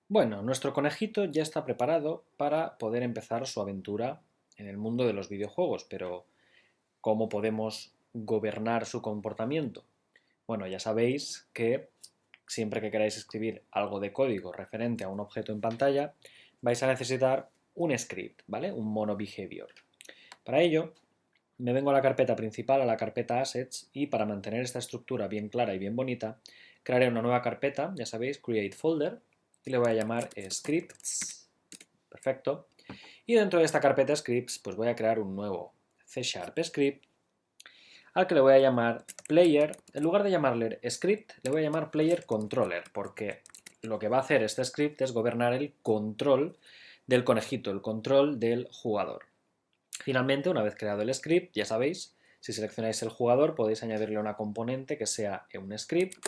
Bueno, nuestro conejito ya está preparado para poder empezar su aventura en el mundo de los videojuegos, pero ¿cómo podemos gobernar su comportamiento? Bueno, ya sabéis que siempre que queráis escribir algo de código referente a un objeto en pantalla, vais a necesitar un script, ¿vale? Un mono behavior. Para ello, me vengo a la carpeta principal, a la carpeta assets, y para mantener esta estructura bien clara y bien bonita, crearé una nueva carpeta, ya sabéis, create folder, y le voy a llamar scripts. Perfecto. Y dentro de esta carpeta scripts, pues voy a crear un nuevo C# script al que le voy a llamar player. En lugar de llamarle script, le voy a llamar player controller, porque lo que va a hacer este script es gobernar el control del conejito, el control del jugador. Finalmente, una vez creado el script, ya sabéis, si seleccionáis el jugador podéis añadirle una componente que sea un script,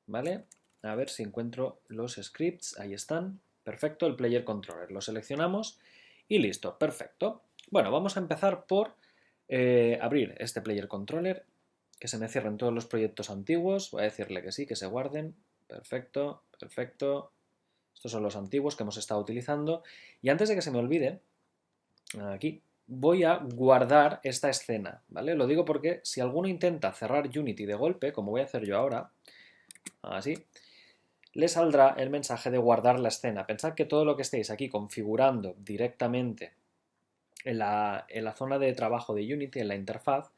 ¿vale? A ver si encuentro los scripts, ahí están. Perfecto, el player controller, lo seleccionamos y listo, perfecto. Bueno, vamos a empezar por abrir este player controller, que se me cierren todos los proyectos antiguos, voy a decirle que sí, que se guarden, perfecto, perfecto. Estos son los antiguos que hemos estado utilizando. Y antes de que se me olvide, aquí, voy a guardar esta escena, ¿vale? Lo digo porque si alguno intenta cerrar Unity de golpe, como voy a hacer yo ahora, así, le saldrá el mensaje de guardar la escena. Pensad que todo lo que estéis aquí configurando directamente en la zona de trabajo de Unity, en la interfaz,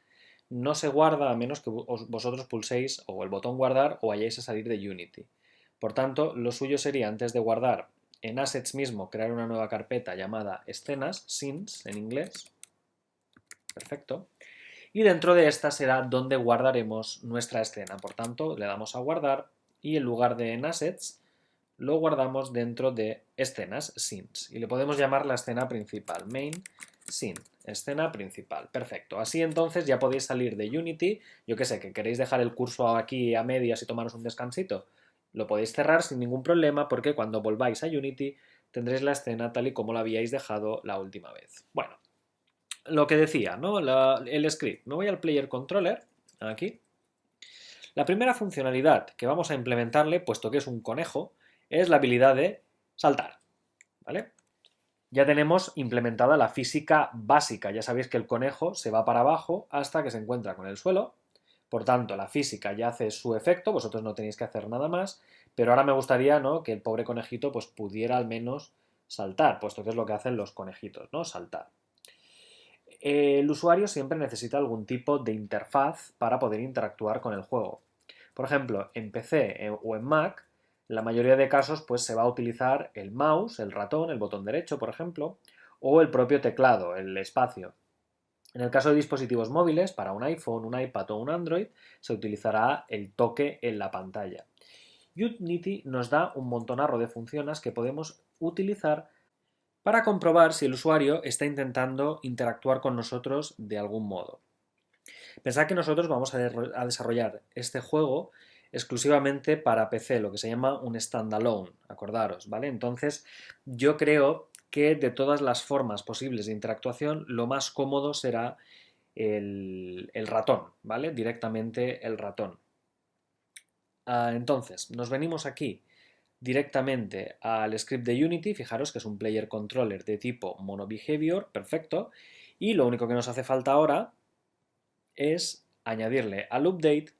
no se guarda a menos que vosotros pulséis o el botón guardar o vayáis a salir de Unity. Por tanto, lo suyo sería, antes de guardar en Assets mismo, crear una nueva carpeta llamada escenas, scenes en inglés. Perfecto. Y dentro de esta será donde guardaremos nuestra escena. Por tanto, le damos a guardar y en lugar de en Assets, lo guardamos dentro de escenas, scenes. Y le podemos llamar la escena principal, main scene, escena principal. Perfecto. Así entonces ya podéis salir de Unity. Yo que sé, que queréis dejar el curso aquí a medias y tomaros un descansito. Lo podéis cerrar sin ningún problema porque cuando volváis a Unity tendréis la escena tal y como la habíais dejado la última vez. Bueno, lo que decía, ¿no? El script. Me voy al player controller, aquí. La primera funcionalidad que vamos a implementarle, puesto que es un conejo, es la habilidad de saltar, ¿vale? Ya tenemos implementada la física básica. Ya sabéis que el conejo se va para abajo hasta que se encuentra con el suelo. Por tanto, la física ya hace su efecto, vosotros no tenéis que hacer nada más, pero ahora me gustaría, ¿no?, que el pobre conejito pues, pudiera al menos saltar, puesto que es lo que hacen los conejitos, ¿no? Saltar. El usuario siempre necesita algún tipo de interfaz para poder interactuar con el juego. Por ejemplo, en PC o en Mac, la mayoría de casos pues, se va a utilizar el mouse, el ratón, el botón derecho, por ejemplo, o el propio teclado, el espacio. En el caso de dispositivos móviles, para un iPhone, un iPad o un Android, se utilizará el toque en la pantalla. Unity nos da un montonarro de funciones que podemos utilizar para comprobar si el usuario está intentando interactuar con nosotros de algún modo. Pensad que nosotros vamos a desarrollar este juego exclusivamente para PC, lo que se llama un standalone, acordaros, ¿vale? Entonces, yo creo que de todas las formas posibles de interactuación, lo más cómodo será el ratón, ¿vale? Directamente el ratón. Entonces, nos venimos aquí directamente al script de Unity, fijaros que es un player controller de tipo monoBehavior, perfecto, y lo único que nos hace falta ahora es añadirle al update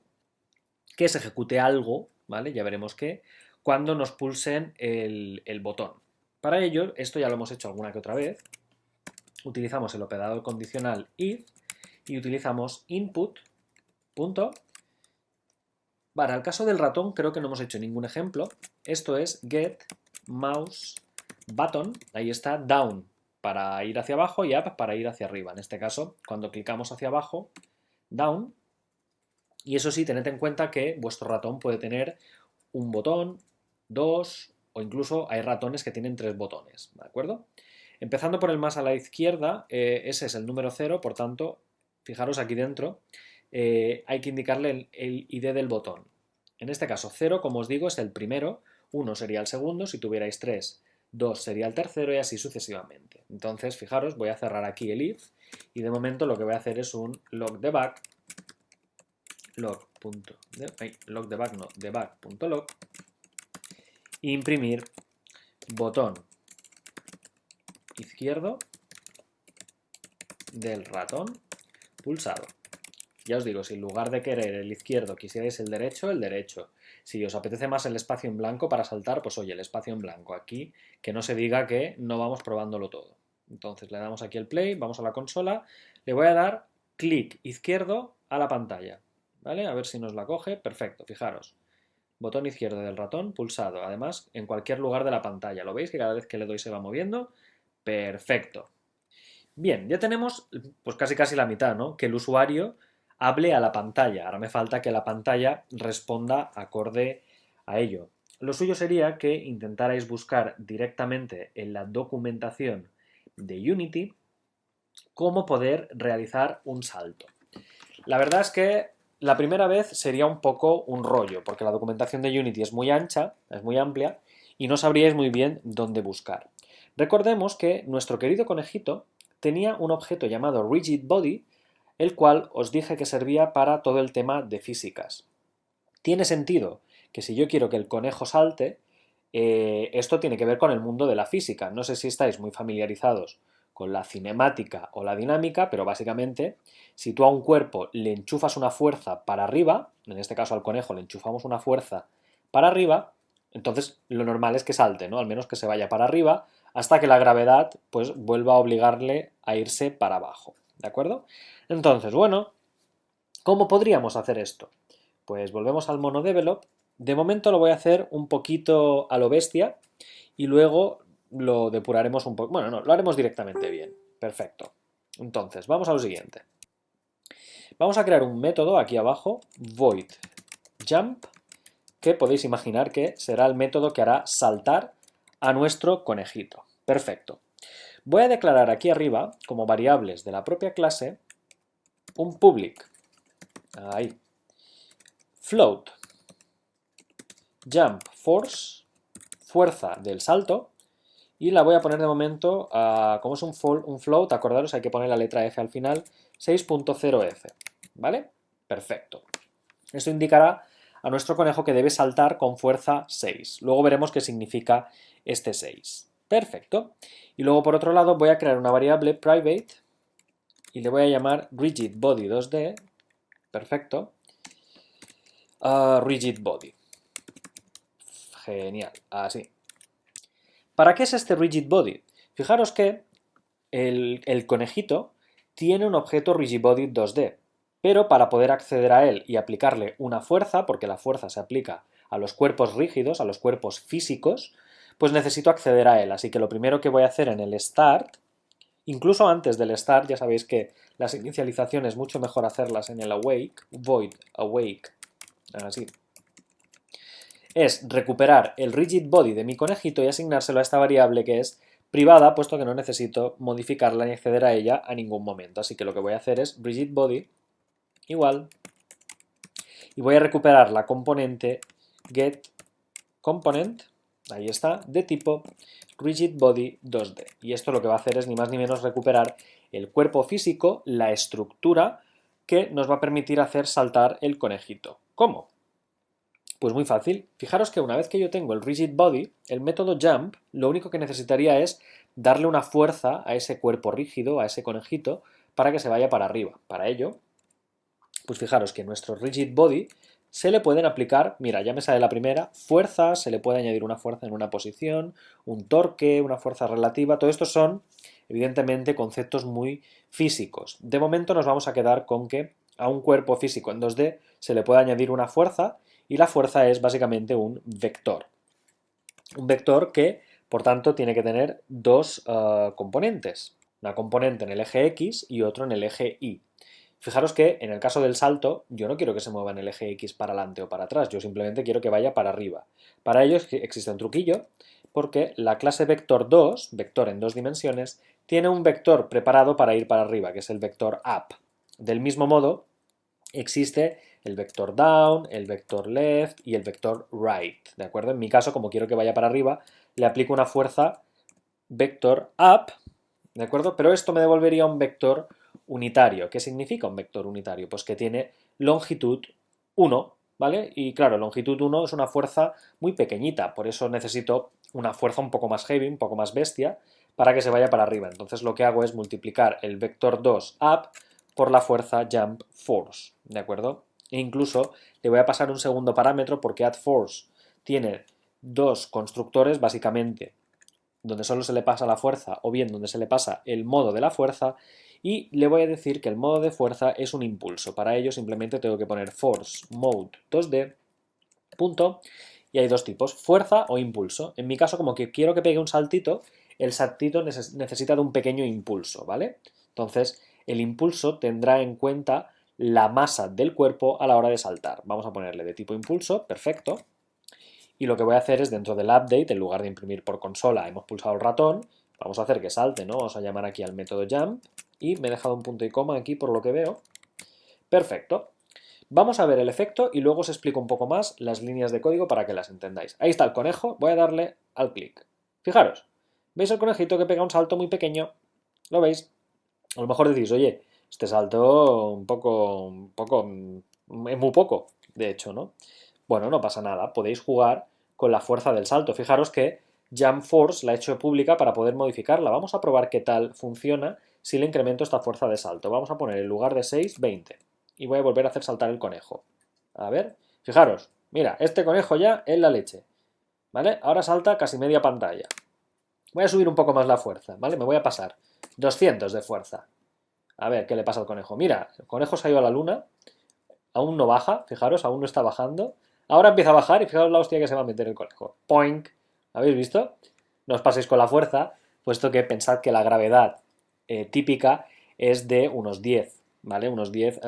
que se ejecute algo, ¿vale? Ya veremos qué, cuando nos pulsen el botón. Para ello, esto ya lo hemos hecho alguna que otra vez, utilizamos el operador condicional if y utilizamos input. Para el caso del ratón creo que no hemos hecho ningún ejemplo. Esto es get mouse button, ahí está down para ir hacia abajo y up para ir hacia arriba. En este caso, cuando clicamos hacia abajo, down, y eso sí, tened en cuenta que vuestro ratón puede tener un botón, dos o incluso hay ratones que tienen tres botones, ¿de acuerdo? Empezando por el más a la izquierda, ese es el número 0, por tanto, fijaros aquí dentro, hay que indicarle el ID del botón. En este caso, 0, como os digo, es el primero, 1 sería el segundo, si tuvierais 3, 2 sería el tercero y así sucesivamente. Entonces, fijaros, voy a cerrar aquí el if y de momento lo que voy a hacer es un log debug.log e imprimir botón izquierdo del ratón pulsado. Ya os digo, si en lugar de querer el izquierdo quisierais el derecho, el derecho. Si os apetece más el espacio en blanco para saltar, pues oye, el espacio en blanco. Aquí, que no se diga que no vamos probándolo todo. Entonces le damos aquí el play, vamos a la consola, le voy a dar clic izquierdo a la pantalla, ¿vale? A ver si nos la coge, perfecto, fijaros. Botón izquierdo del ratón pulsado, además en cualquier lugar de la pantalla. ¿Lo veis que cada vez que le doy se va moviendo? Perfecto. Bien, ya tenemos pues casi la mitad, ¿no? Que el usuario hable a la pantalla. Ahora me falta que la pantalla responda acorde a ello. Lo suyo sería que intentarais buscar directamente en la documentación de Unity cómo poder realizar un salto. La verdad es que la primera vez sería un poco un rollo, porque la documentación de Unity es muy ancha, es muy amplia, y no sabríais muy bien dónde buscar. Recordemos que nuestro querido conejito tenía un objeto llamado Rigid Body, el cual os dije que servía para todo el tema de físicas. Tiene sentido que si yo quiero que el conejo salte, esto tiene que ver con el mundo de la física. No sé si estáis muy familiarizados con la cinemática o la dinámica, pero básicamente si tú a un cuerpo le enchufas una fuerza para arriba, en este caso al conejo le enchufamos una fuerza para arriba, entonces lo normal es que salte, ¿no? Al menos que se vaya para arriba hasta que la gravedad pues vuelva a obligarle a irse para abajo, ¿de acuerdo? Entonces, bueno, ¿cómo podríamos hacer esto? Pues volvemos al monodevelop. De momento lo voy a hacer un poquito a lo bestia y luego lo depuraremos un poco. Bueno, no, lo haremos directamente bien. Perfecto. Entonces, vamos a lo siguiente. Vamos a crear un método aquí abajo, void jump, que podéis imaginar que será el método que hará saltar a nuestro conejito. Perfecto. Voy a declarar aquí arriba, como variables de la propia clase, un public. Ahí. Float. Jump force. Fuerza del salto. Y la voy a poner de momento, como es un float, acordaros, hay que poner la letra F al final, 6.0F. ¿Vale? Perfecto. Esto indicará a nuestro conejo que debe saltar con fuerza 6. Luego veremos qué significa este 6. Perfecto. Y luego por otro lado voy a crear una variable private y le voy a llamar rigid body 2D. Perfecto. Rigid body. Genial. Así. ¿Para qué es este rigid body? Fijaros que el conejito tiene un objeto rigid body 2D, pero para poder acceder a él y aplicarle una fuerza, porque la fuerza se aplica a los cuerpos rígidos, a los cuerpos físicos, pues necesito acceder a él. Así que lo primero que voy a hacer en el start, incluso antes del start, ya sabéis que las inicializaciones es mucho mejor hacerlas en el awake, void awake, así, es recuperar el rigid body de mi conejito y asignárselo a esta variable que es privada, puesto que no necesito modificarla ni acceder a ella a ningún momento. Así que lo que voy a hacer es rigid body igual y voy a recuperar la componente getComponent, ahí está, de tipo rigid body 2D. Y esto lo que va a hacer es ni más ni menos recuperar el cuerpo físico, la estructura que nos va a permitir hacer saltar el conejito. ¿Cómo? Pues muy fácil. Fijaros que una vez que yo tengo el rigid body, el método jump lo único que necesitaría es darle una fuerza a ese cuerpo rígido, a ese conejito, para que se vaya para arriba. Para ello, pues fijaros que nuestro rigid body se le pueden aplicar, mira, ya me sale la primera, fuerza, se le puede añadir una fuerza en una posición, un torque, una fuerza relativa, todo esto son, evidentemente, conceptos muy físicos. De momento nos vamos a quedar con que a un cuerpo físico en 2D se le puede añadir una fuerza y la fuerza es básicamente un vector. Un vector que, por tanto, tiene que tener dos componentes. Una componente en el eje X y otro en el eje Y. Fijaros que en el caso del salto yo no quiero que se mueva en el eje X para adelante o para atrás, yo simplemente quiero que vaya para arriba. Para ello existe un truquillo porque la clase vector2, vector en 2 dimensiones, tiene un vector preparado para ir para arriba, que es el vector up. Del mismo modo, existe el vector down, el vector left y el vector right, ¿de acuerdo? En mi caso, como quiero que vaya para arriba, le aplico una fuerza vector up, ¿de acuerdo? Pero esto me devolvería un vector unitario. ¿Qué significa un vector unitario? Pues que tiene longitud 1, ¿vale? Y claro, longitud 1 es una fuerza muy pequeñita, por eso necesito una fuerza un poco más heavy, un poco más bestia, para que se vaya para arriba. Entonces lo que hago es multiplicar el vector 2 up por la fuerza jump force, ¿de acuerdo? E incluso le voy a pasar un segundo parámetro porque add force tiene dos constructores, básicamente, donde solo se le pasa la fuerza o bien donde se le pasa el modo de la fuerza, y le voy a decir que el modo de fuerza es un impulso. Para ello simplemente tengo que poner force mode 2D, punto, y hay dos tipos, fuerza o impulso. En mi caso, como que quiero que pegue un saltito, el saltito necesita de un pequeño impulso, ¿vale? Entonces, el impulso tendrá en cuenta la masa del cuerpo a la hora de saltar. Vamos a ponerle de tipo impulso, perfecto. Y lo que voy a hacer es dentro del update, en lugar de imprimir por consola, hemos pulsado el ratón, vamos a hacer que salte, ¿no? Vamos a llamar aquí al método jump y me he dejado un punto y coma aquí por lo que veo. Perfecto. Vamos a ver el efecto y luego os explico un poco más las líneas de código para que las entendáis. Ahí está el conejo, voy a darle al clic. Fijaros, ¿veis el conejito que pega un salto muy pequeño? ¿Lo veis? A lo mejor decís, oye, este salto es muy poco, de hecho, ¿no? Bueno, no pasa nada, podéis jugar con la fuerza del salto. Fijaros que Jump Force la he hecho pública para poder modificarla. Vamos a probar qué tal funciona si le incremento esta fuerza de salto. Vamos a poner en lugar de 6, 20. Y voy a volver a hacer saltar el conejo. A ver, fijaros, mira, este conejo ya es la leche. ¿Vale? Ahora salta casi media pantalla. Voy a subir un poco más la fuerza, ¿vale? Me voy a pasar 200 de fuerza. A ver qué le pasa al conejo. Mira, el conejo se ha ido a la luna, aún no baja, fijaros, aún no está bajando. Ahora empieza a bajar y fijaros la hostia que se va a meter el conejo. Poink. ¿Habéis visto? No os paséis con la fuerza, puesto que pensad que la gravedad típica es de unos 10, ¿vale? Unos 10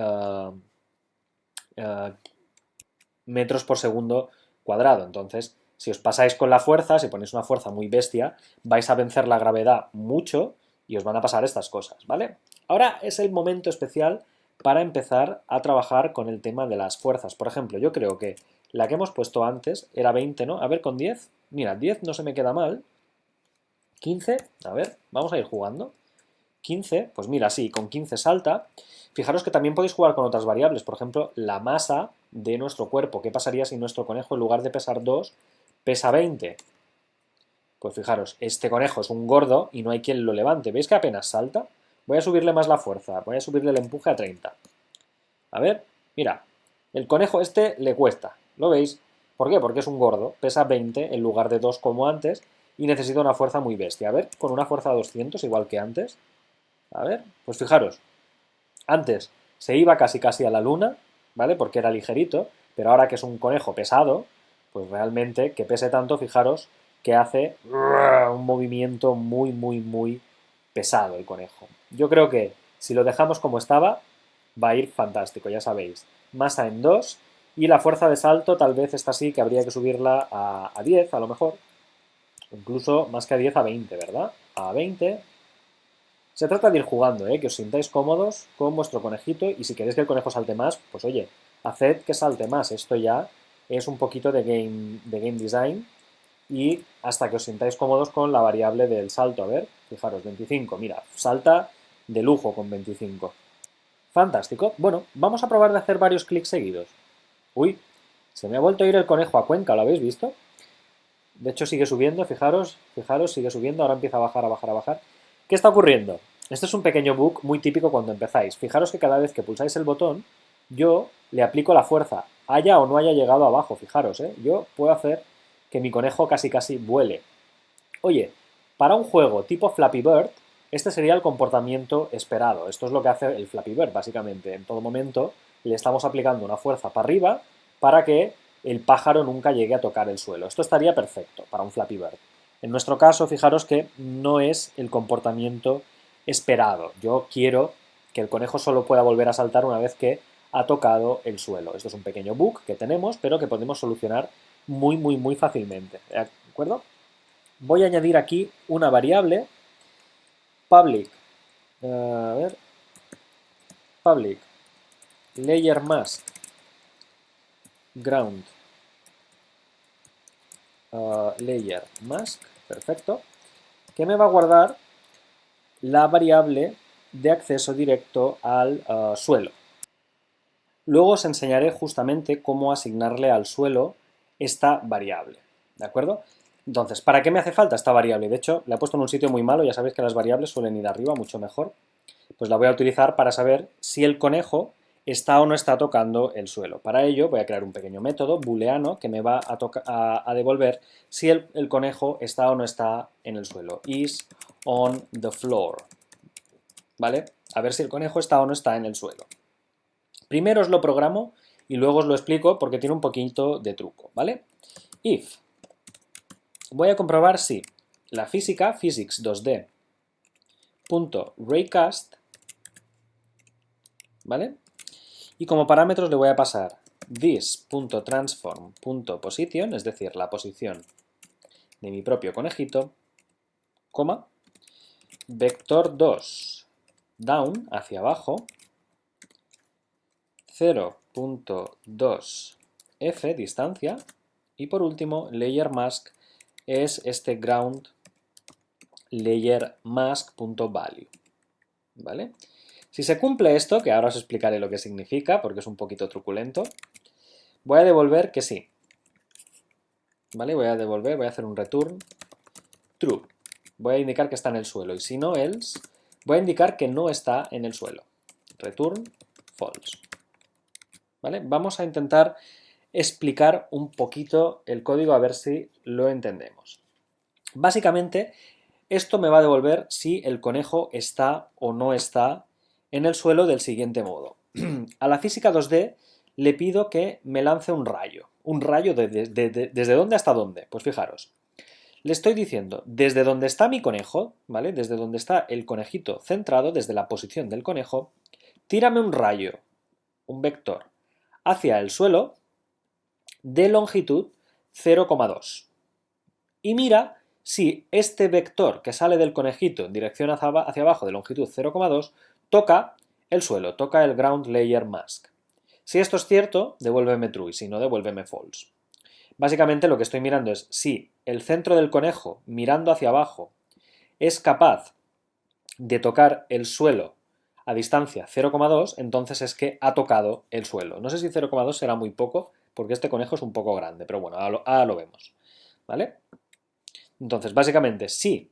metros por segundo cuadrado. Entonces, si os pasáis con la fuerza, si ponéis una fuerza muy bestia, vais a vencer la gravedad mucho y os van a pasar estas cosas, ¿vale? Ahora es el momento especial para empezar a trabajar con el tema de las fuerzas. Por ejemplo, yo creo que la que hemos puesto antes era 20, ¿no? A ver, con 10, mira, 10 no se me queda mal. 15, a ver, vamos a ir jugando. 15, pues mira, sí, con 15 salta. Fijaros que también podéis jugar con otras variables, por ejemplo, la masa de nuestro cuerpo. ¿Qué pasaría si nuestro conejo, en lugar de pesar 2, pesa 20? Pues fijaros, este conejo es un gordo y no hay quien lo levante. ¿Veis que apenas salta? Voy a subirle más la fuerza, voy a subirle el empuje a 30. A ver, mira, el conejo este le cuesta, ¿lo veis? ¿Por qué? Porque es un gordo, pesa 20 en lugar de 2 como antes y necesita una fuerza muy bestia. A ver, con una fuerza de 200 igual que antes. A ver, pues fijaros, antes se iba casi casi a la luna, ¿vale? Porque era ligerito, pero ahora que es un conejo pesado, pues realmente que pese tanto, fijaros que hace un movimiento muy, muy, muy pesado el conejo. Yo creo que si lo dejamos como estaba, va a ir fantástico, ya sabéis. Masa en 2 y la fuerza de salto tal vez esta sí que habría que subirla a 10 a lo mejor. Incluso más que a 10 a 20, ¿verdad? A 20. Se trata de ir jugando, que os sintáis cómodos con vuestro conejito y si queréis que el conejo salte más, pues oye, haced que salte más. Esto ya es un poquito de game design y hasta que os sintáis cómodos con la variable del salto. A ver, fijaros, 25, mira, salta de lujo con 25. Fantástico. Bueno, vamos a probar de hacer varios clics seguidos. Uy, se me ha vuelto a ir el conejo a Cuenca, ¿lo habéis visto? De hecho sigue subiendo, fijaros, fijaros, sigue subiendo, ahora empieza a bajar, a bajar, a bajar. ¿Qué está ocurriendo? Este es un pequeño bug muy típico cuando empezáis. Fijaros que cada vez que pulsáis el botón, yo le aplico la fuerza, haya o no haya llegado abajo, fijaros, yo puedo hacer que mi conejo casi casi vuele. Oye, para un juego tipo Flappy Bird, este sería el comportamiento esperado. Esto es lo que hace el Flappy Bird, básicamente. En todo momento le estamos aplicando una fuerza para arriba para que el pájaro nunca llegue a tocar el suelo. Esto estaría perfecto para un Flappy Bird. En nuestro caso, fijaros que no es el comportamiento esperado. Yo quiero que el conejo solo pueda volver a saltar una vez que ha tocado el suelo. Esto es un pequeño bug que tenemos, pero que podemos solucionar muy, muy, muy fácilmente. ¿De acuerdo? Voy a añadir aquí una variable public, a ver, public layer mask ground layer mask, perfecto, que me va a guardar la variable de acceso directo al suelo. Luego os enseñaré justamente cómo asignarle al suelo esta variable, ¿de acuerdo? Entonces, ¿para qué me hace falta esta variable? De hecho, la he puesto en un sitio muy malo, ya sabéis que las variables suelen ir arriba, mucho mejor. Pues la voy a utilizar para saber si el conejo está o no está tocando el suelo. Para ello voy a crear un pequeño método booleano que me va a devolver si el conejo está o no está en el suelo. Is on the floor. ¿Vale? A ver si el conejo está o no está en el suelo. Primero os lo programo y luego os lo explico porque tiene un poquito de truco, ¿vale? If. Voy a comprobar si la física, physics 2D, .raycast, ¿vale? Y como parámetros le voy a pasar this.transform.position, es decir, la posición de mi propio conejito, coma, vector 2 down, hacia abajo, 0.2f, distancia, y por último, layer mask es este ground layer mask.value, ¿vale? Si se cumple esto, que ahora os explicaré lo que significa, porque es un poquito truculento, voy a devolver que sí, ¿vale? Voy a hacer un return true. Voy a indicar que está en el suelo, y si no else, voy a indicar que no está en el suelo. Return false. ¿Vale? Vamos a intentar explicar un poquito el código a ver si lo entendemos. Básicamente, esto me va a devolver si el conejo está o no está en el suelo del siguiente modo. A la física 2D le pido que me lance un rayo. ¿Un rayo desde dónde hasta dónde? Pues fijaros. Le estoy diciendo, desde donde está mi conejo, ¿vale? Desde donde está el conejito centrado, desde la posición del conejo, tírame un rayo, un vector, hacia el suelo de longitud 0,2. Y mira si este vector que sale del conejito en dirección hacia abajo de longitud 0,2 toca el suelo, toca el ground layer mask. Si esto es cierto, devuélveme true y si no, devuélveme false. Básicamente lo que estoy mirando es si el centro del conejo, mirando hacia abajo, es capaz de tocar el suelo a distancia 0,2, entonces es que ha tocado el suelo. No sé si 0,2 será muy poco, porque este conejo es un poco grande, pero bueno, ahora lo vemos. ¿Vale? Entonces, básicamente, si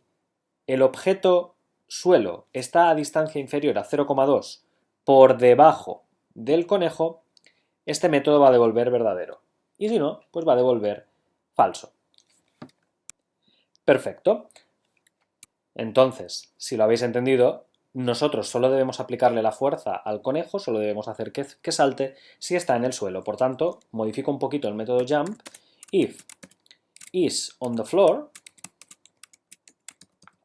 el objeto suelo está a distancia inferior a 0,2 por debajo del conejo, este método va a devolver verdadero. Y si no, pues va a devolver falso. Perfecto. Entonces, si lo habéis entendido, nosotros solo debemos aplicarle la fuerza al conejo, solo debemos hacer que salte si está en el suelo. Por tanto, modifico un poquito el método jump. If is on the floor,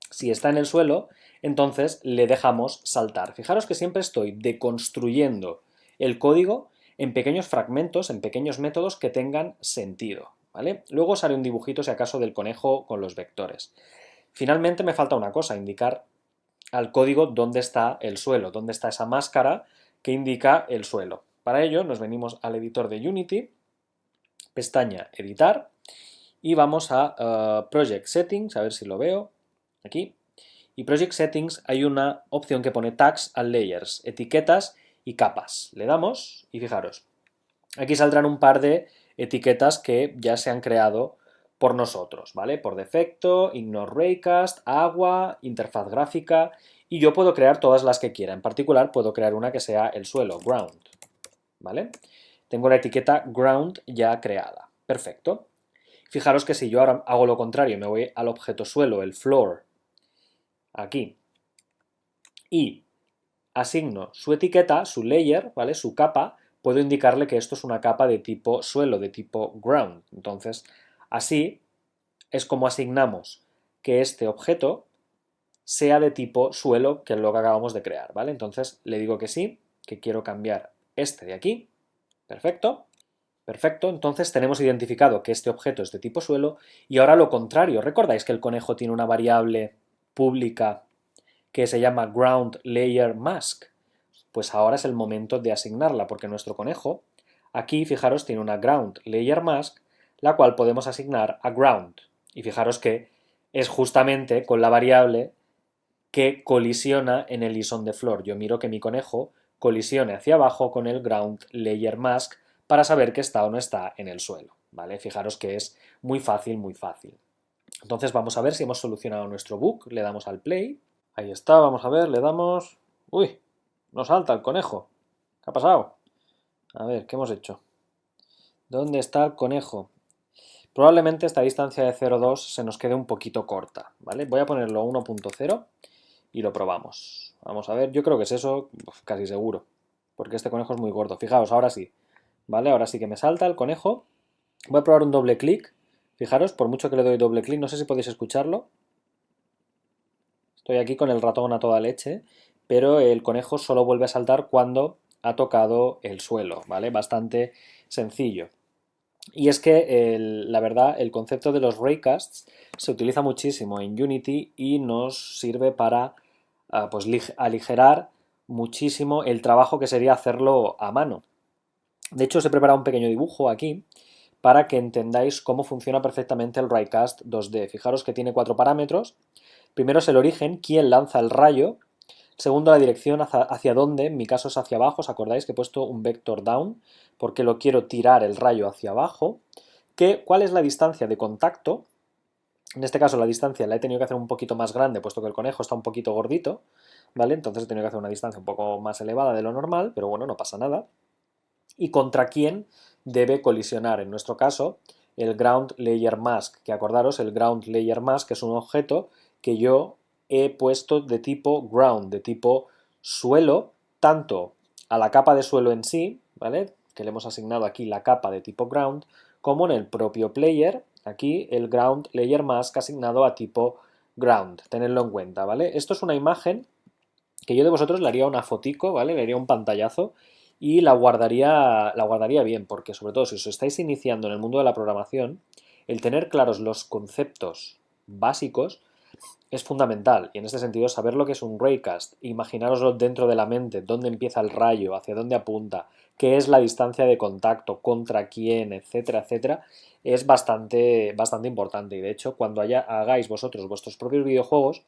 si está en el suelo, entonces le dejamos saltar. Fijaros que siempre estoy deconstruyendo el código en pequeños fragmentos, en pequeños métodos que tengan sentido, ¿vale? Luego os haré un dibujito, si acaso, del conejo con los vectores. Finalmente me falta una cosa, indicar al código dónde está el suelo, dónde está esa máscara que indica el suelo. Para ello nos venimos al editor de Unity, pestaña editar, y vamos a Project Settings, a ver si lo veo, aquí. Y Project Settings hay una opción que pone Tags and Layers, etiquetas y capas. Le damos y fijaros, aquí saldrán un par de etiquetas que ya se han creado por nosotros, ¿vale? Por defecto, Ignore Raycast, Agua, Interfaz Gráfica, y yo puedo crear todas las que quiera. En particular, puedo crear una que sea el suelo, Ground, ¿vale? Tengo la etiqueta Ground ya creada. Perfecto. Fijaros que si yo ahora hago lo contrario, me voy al objeto suelo, el Floor, aquí, y asigno su etiqueta, su layer, ¿vale? Su capa, puedo indicarle que esto es una capa de tipo suelo, de tipo ground. Entonces, así es como asignamos que este objeto sea de tipo suelo, que es lo que acabamos de crear, ¿vale? Entonces le digo que sí, que quiero cambiar este de aquí. Perfecto. Perfecto, entonces tenemos identificado que este objeto es de tipo suelo y ahora lo contrario. ¿Recordáis que el conejo tiene una variable pública que se llama ground layer mask? Pues ahora es el momento de asignarla porque nuestro conejo aquí, fijaros, tiene una ground layer mask, la cual podemos asignar a ground. Y fijaros que es justamente con la variable que colisiona en el is on the floor. Yo miro que mi conejo colisione hacia abajo con el ground layer mask para saber que está o no está en el suelo, ¿vale? Fijaros que es muy fácil, muy fácil. Entonces vamos a ver si hemos solucionado nuestro bug. Le damos al play. Ahí está, vamos a ver, le damos... ¡Uy! No salta el conejo. ¿Qué ha pasado? A ver, ¿qué hemos hecho? ¿Dónde está el conejo? Probablemente esta distancia de 0,2 se nos quede un poquito corta, ¿vale? Voy a ponerlo a 1.0 y lo probamos. Vamos a ver, yo creo que es eso, casi seguro, porque este conejo es muy gordo. Fijaos, ahora sí, ¿vale? Ahora sí que me salta el conejo. Voy a probar un doble clic. Fijaros, por mucho que le doy doble clic, no sé si podéis escucharlo. Estoy aquí con el ratón a toda leche, pero el conejo solo vuelve a saltar cuando ha tocado el suelo, ¿vale? Bastante sencillo. Y es que la verdad el concepto de los raycasts se utiliza muchísimo en Unity y nos sirve para pues, aligerar muchísimo el trabajo que sería hacerlo a mano. De hecho os he preparado un pequeño dibujo aquí para que entendáis cómo funciona perfectamente el raycast 2D. Fijaros que tiene 4 parámetros. Primero es el origen, quién lanza el rayo. Segundo, la dirección hacia dónde, en mi caso es hacia abajo, ¿os acordáis que he puesto un vector down? Porque lo quiero tirar el rayo hacia abajo. ¿Cuál es la distancia de contacto? En este caso la distancia la he tenido que hacer un poquito más grande, puesto que el conejo está un poquito gordito, ¿vale? Entonces he tenido que hacer una distancia un poco más elevada de lo normal, pero bueno, no pasa nada. ¿Y contra quién debe colisionar? En nuestro caso, el Ground Layer Mask, que acordaros, el Ground Layer Mask es un objeto que yo he puesto de tipo ground, de tipo suelo, tanto a la capa de suelo en sí, ¿vale? Que le hemos asignado aquí la capa de tipo ground, como en el propio player, aquí el ground layer mask asignado a tipo ground, tenedlo en cuenta, ¿vale? Esto es una imagen que yo de vosotros le haría una fotico, ¿vale? Le haría un pantallazo y la guardaría bien, porque sobre todo si os estáis iniciando en el mundo de la programación, el tener claros los conceptos básicos es fundamental. Y en este sentido, saber lo que es un raycast, imaginároslo dentro de la mente, dónde empieza el rayo, hacia dónde apunta, qué es la distancia de contacto, contra quién, etcétera, etcétera, es bastante importante. Y de hecho, cuando hagáis vosotros vuestros propios videojuegos,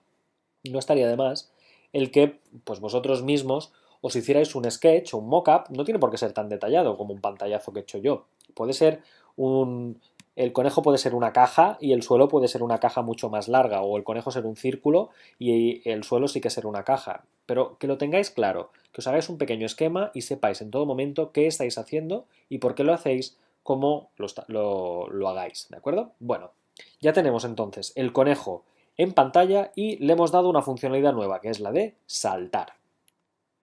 no estaría de más el que pues vosotros mismos os hicierais un sketch o un mockup, no tiene por qué ser tan detallado como un pantallazo que he hecho yo. Puede ser el conejo puede ser una caja y el suelo puede ser una caja mucho más larga, o el conejo ser un círculo y el suelo sí que ser una caja. Pero que lo tengáis claro, que os hagáis un pequeño esquema y sepáis en todo momento qué estáis haciendo y por qué lo hacéis, cómo lo hagáis, ¿de acuerdo? Bueno, ya tenemos entonces el conejo en pantalla y le hemos dado una funcionalidad nueva, que es la de saltar.